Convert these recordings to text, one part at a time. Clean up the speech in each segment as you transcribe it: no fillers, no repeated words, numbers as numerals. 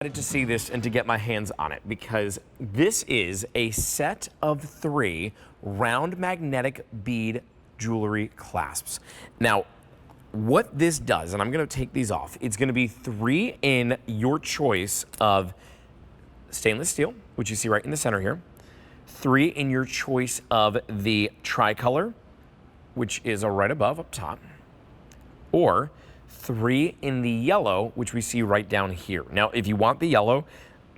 To see this and to get my hands on it because this is a set of 3 round magnetic bead jewelry clasps. Now, what this does, and I'm going to take these off, it's going to be 3 in your choice of stainless steel, which you see right in the center here, 3 in your choice of the tricolor, which is right above up top, or 3 in the yellow, which we see right down here. Now, if you want the yellow,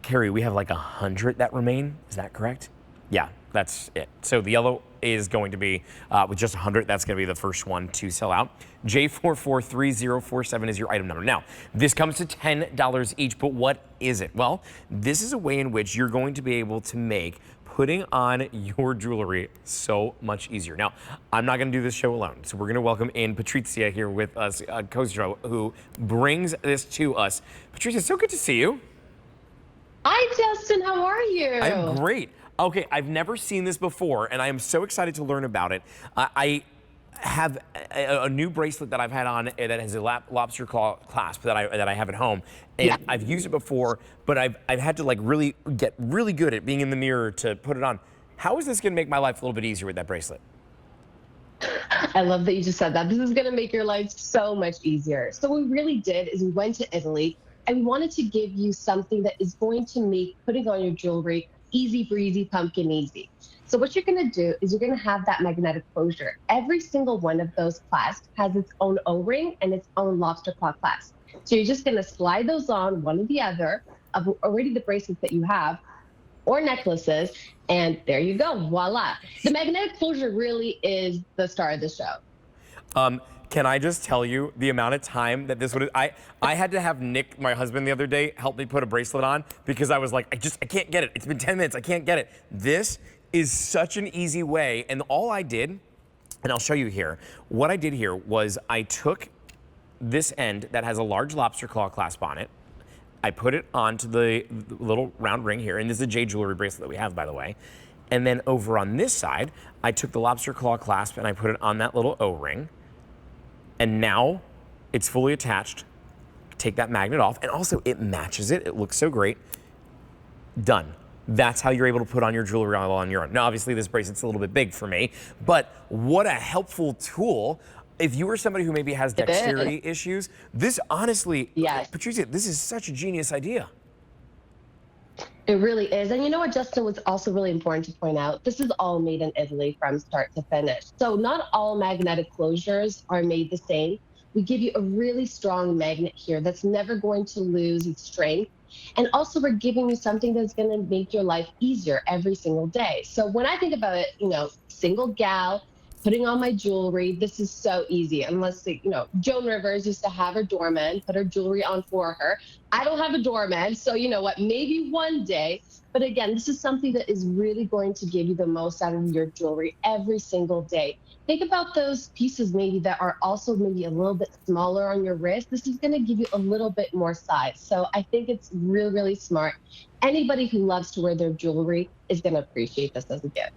Carrie, we have like 100 that remain. Is that correct? Yeah, that's it. So the yellow is going to be, with just 100, that's going to be the first one to sell out. J443047 is your item number. Now, this comes to $10 each, but what is it? Well, this is a way in which you're going to be able to make putting on your jewelry so much easier. Now, I'm not going to do this show alone, so we're going to welcome in Patricia here with us, Kozro, who brings this to us. Patricia, it's so good to see you. Hi, Justin. How are you? I'm great. Okay, I've never seen this before, and I am so excited to learn about it. I have a new bracelet that I've had on that has a lobster claw clasp that I have at home, and yeah. I've used it before, but I've had to like really get really good at being in the mirror to put it on. How is this going to make my life a little bit easier with that bracelet? I love that you just said that. This is going to make your life so much easier. So what we really did is we went to Italy, and we wanted to give you something that is going to make putting on your jewelry easy breezy, pumpkin easy. So what you're going to do is you're going to have that magnetic closure. Every single one of those clasps has its own O-ring and its own lobster claw clasp. So you're just going to slide those on one or the other of already the bracelets that you have or necklaces, and there you go, voila. The magnetic closure really is the star of the show. Can I just tell you the amount of time that this would, I had to have Nick, my husband, the other day, help me put a bracelet on because I was like, I can't get it. It's been 10 minutes, I can't get it. This is such an easy way, and all I did, and I'll show you here, what I did here was I took this end that has a large lobster claw clasp on it, I put it onto the little round ring here, and this is a jade jewelry bracelet that we have, by the way, and then over on this side, I took the lobster claw clasp and I put it on that little O-ring, and now it's fully attached. Take that magnet off, and also it matches it. It looks so great. Done. That's how you're able to put on your jewelry all on your own. Now, obviously, this bracelet's a little bit big for me, but what a helpful tool. If you are somebody who maybe has dexterity issues, this honestly, yes. Patricia, this is such a genius idea. It really is. And you know what, Justin, was also really important to point out? This is all made in Italy from start to finish. So not all magnetic closures are made the same. We give you a really strong magnet here that's never going to lose its strength. And also we're giving you something that's going to make your life easier every single day. So when I think about it, you know, single gal, putting on my jewelry, this is so easy. Unless, you know, Joan Rivers used to have her doorman put her jewelry on for her. I don't have a doorman, so you know what, maybe one day. But again, this is something that is really going to give you the most out of your jewelry every single day. Think about those pieces maybe that are also maybe a little bit smaller on your wrist. This is going to give you a little bit more size. So I think it's really, really smart. Anybody who loves to wear their jewelry is going to appreciate this as a gift.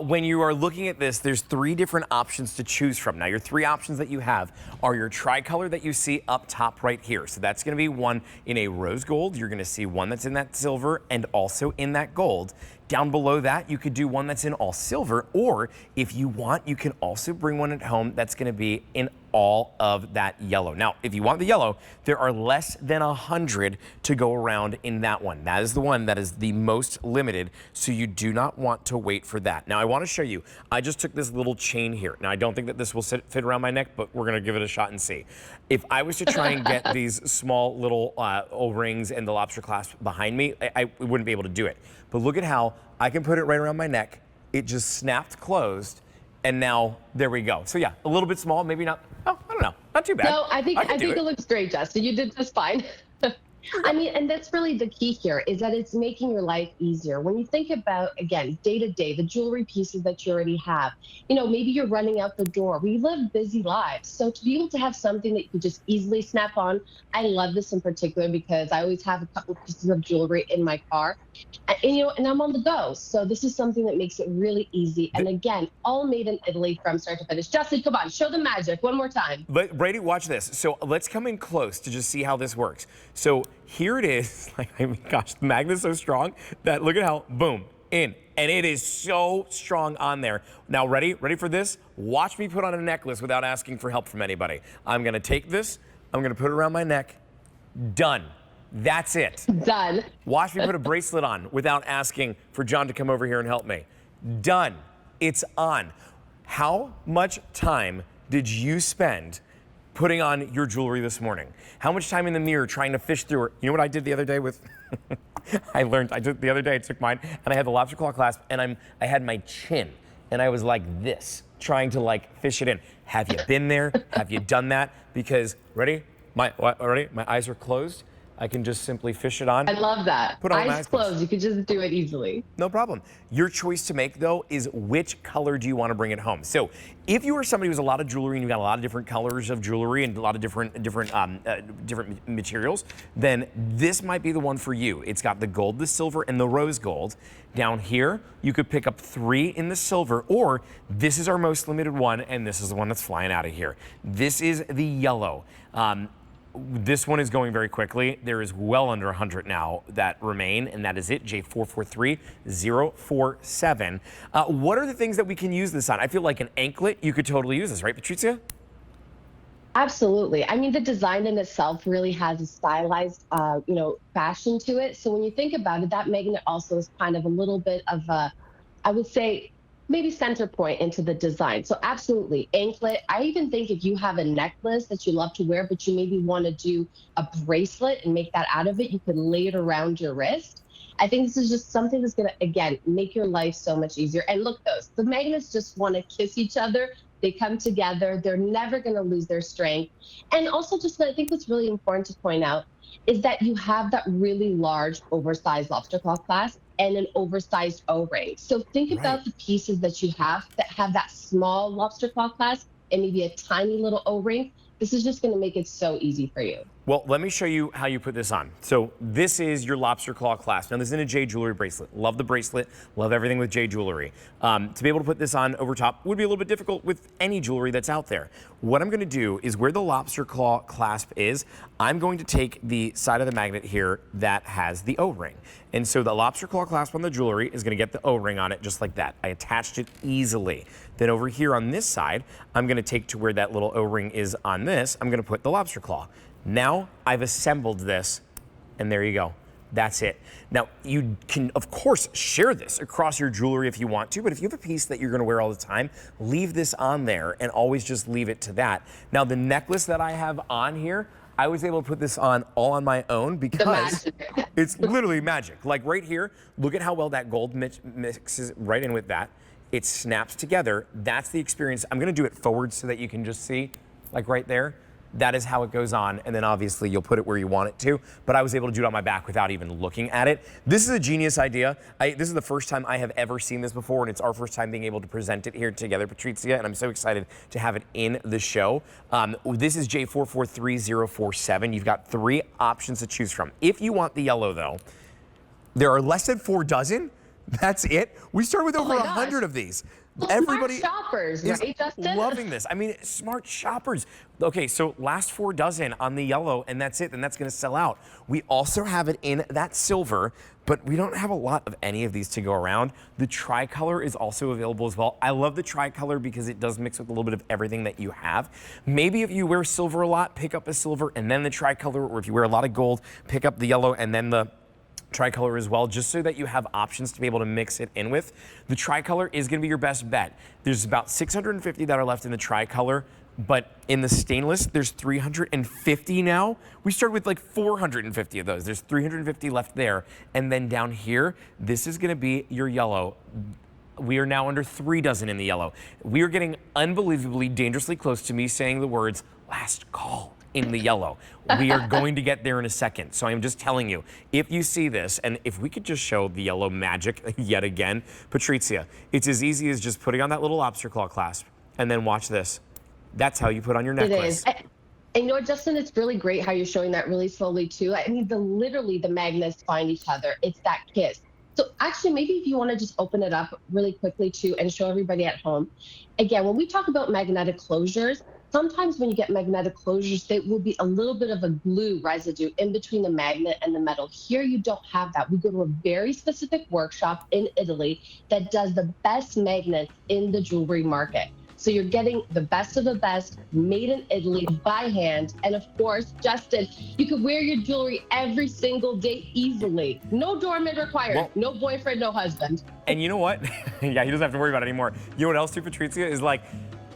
When you are looking at this, there's 3 different options to choose from. Now, your 3 options that you have are your tricolor that you see up top right here. So that's going to be one in a rose gold. You're going to see one that's in that silver and also in that gold. Down below that, you could do one that's in all silver, or if you want, you can also bring one at home that's going to be in all of that yellow. Now, if you want the yellow, there are less than 100 to go around in that one. That is the one that is the most limited, so you do not want to wait for that. Now, I want to show you, I just took this little chain here. Now, I don't think that this will fit around my neck, but we're going to give it a shot and see. If I was to try and get these small little O-rings and the lobster clasp behind me, I wouldn't be able to do it. But look at how I can put it right around my neck. It just snapped closed, and now there we go. So yeah, a little bit small, maybe not. Oh, I don't know, not too bad. No, I think it looks great, Justin. You did just fine. I mean, and that's really the key here, is that it's making your life easier. When you think about, again, day to day, the jewelry pieces that you already have, you know, maybe you're running out the door. We live busy lives. So to be able to have something that you can just easily snap on, I love this in particular because I always have a couple pieces of jewelry in my car. And you know, and I'm on the go. So this is something that makes it really easy. And again, all made in Italy from start to finish. Justin, come on, show the magic one more time. Brady, watch this. So let's come in close to just see how this works. So here it is. Like, I mean, gosh, the magnet's so strong that look at how, boom, in. And it is so strong on there. Now, ready for this? Watch me put on a necklace without asking for help from anybody. I'm gonna take this, I'm gonna put it around my neck. Done. That's it. Done. Watch me put a bracelet on without asking for John to come over here and help me. Done. It's on. How much time did you spend putting on your jewelry this morning? How much time in the mirror trying to fish through it? You know what I did the other day with? I took mine and I had the lobster claw clasp and I had my chin and I was like this, trying to like fish it in. Have you been there? Have you done that? Because, ready? My eyes are closed. I can just simply fish it on. I love that. Put on Eyes closed. You could just do it easily. No problem. Your choice to make, though, is which color do you want to bring it home. So if you are somebody who has a lot of jewelry and you've got a lot of different colors of jewelry and a lot of different materials, then this might be the one for you. It's got the gold, the silver, and the rose gold. Down here, you could pick up 3 in the silver, or this is our most limited one, and this is the one that's flying out of here. This is the yellow. This one is going very quickly. There is well under 100 now that remain, and that is it, J443047. What are the things that we can use this on? I feel like an anklet, you could totally use this, right, Patrizia? Absolutely. I mean, the design in itself really has a stylized, fashion to it. So when you think about it, that magnet also is kind of a little bit of a, I would say, maybe center point into the design. So absolutely, anklet. I even think if you have a necklace that you love to wear, but you maybe want to do a bracelet and make that out of it, you could lay it around your wrist. I think this is just something that's gonna, again, make your life so much easier. And look, the magnets just want to kiss each other. They come together. They're never gonna lose their strength. And also just, I think what's really important to point out is that you have that really large, oversized lobster claw clasp and an oversized O-ring. So think about the pieces that you have that small lobster claw clasp and maybe a tiny little O-ring. This is just gonna make it so easy for you. Well, let me show you how you put this on. So this is your lobster claw clasp. Now this is in a J Jewelry bracelet. Love the bracelet, love everything with J Jewelry. To be able to put this on over top would be a little bit difficult with any jewelry that's out there. What I'm gonna do is where the lobster claw clasp is, I'm going to take the side of the magnet here that has the O-ring. And so the lobster claw clasp on the jewelry is gonna get the O-ring on it just like that. I attached it easily. Then over here on this side, I'm gonna take to where that little O-ring is on this, I'm gonna put the lobster claw. Now I've assembled this, and there you go. That's it. Now you can, of course, share this across your jewelry if you want to, but if you have a piece that you're gonna wear all the time, leave this on there and always just leave it to that. Now the necklace that I have on here, I was able to put this on all on my own because it's literally magic. Like right here, look at how well that gold mixes right in with that. It snaps together. That's the experience. I'm gonna do it forward so that you can just see, like right there. That is how it goes on, and then obviously you'll put it where you want it to, but I was able to do it on my back without even looking at it. This is a genius idea. This is the first time I have ever seen this before, and it's our first time being able to present it here together, Patrizia, and I'm so excited to have it in the show. This is J443047. You've got 3 options to choose from. If you want the yellow, though, there are less than 4 dozen. That's it. We started with over 100 of these. Everybody smart shoppers, right, Justin? Loving this. I mean, smart shoppers. Okay, so last 4 dozen on the yellow, and that's it, and that's gonna sell out. We also have it in that silver, but we don't have a lot of any of these to go around. The tricolor is also available as well. I love the tricolor because it does mix with a little bit of everything that you have. Maybe if you wear silver a lot, pick up a silver and then the tricolor, or if you wear a lot of gold, pick up the yellow and then the tricolor as well, just so that you have options to be able to mix it in with. The tricolor is gonna be your best bet. There's about 650 that are left in the tricolor, but in the stainless, there's 350 now. We started with like 450 of those. There's 350 left there. And then down here, this is gonna be your yellow. We are now under 3 dozen in the yellow. We are getting unbelievably dangerously close to me saying the words, last call, in the yellow. We are going to get there in a second. So I'm just telling you, if you see this, and if we could just show the yellow magic yet again, Patrizia, it's as easy as just putting on that little lobster claw clasp, and then watch this. That's how you put on your necklace. It is. And you know what, Justin, it's really great how you're showing that really slowly too. I mean, literally the magnets find each other. It's that kiss. So actually, maybe if you want to just open it up really quickly too and show everybody at home. Again, when we talk about magnetic closures, sometimes when you get magnetic closures, there will be a little bit of a glue residue in between the magnet and the metal. Here, you don't have that. We go to a very specific workshop in Italy that does the best magnets in the jewelry market. So you're getting the best of the best, made in Italy by hand. And of course, Justin, you can wear your jewelry every single day easily. No doorman required, Well, no boyfriend, no husband. and you know what? Yeah, he doesn't have to worry about it anymore. You know what else too, Patrizia, is like,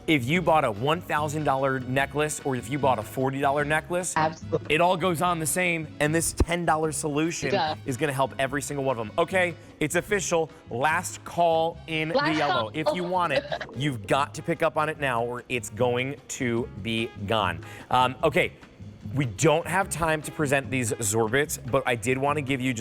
if you bought a $1,000 necklace or if you bought a $40 necklace, Absolutely. it all goes on the same, and this $10 solution is gonna help every single one of them. Okay, it's official, last call in the yellow. If you want it, you've got to pick up on it now or it's going to be gone. Okay, we don't have time to present these Zorbits, but I did wanna give you just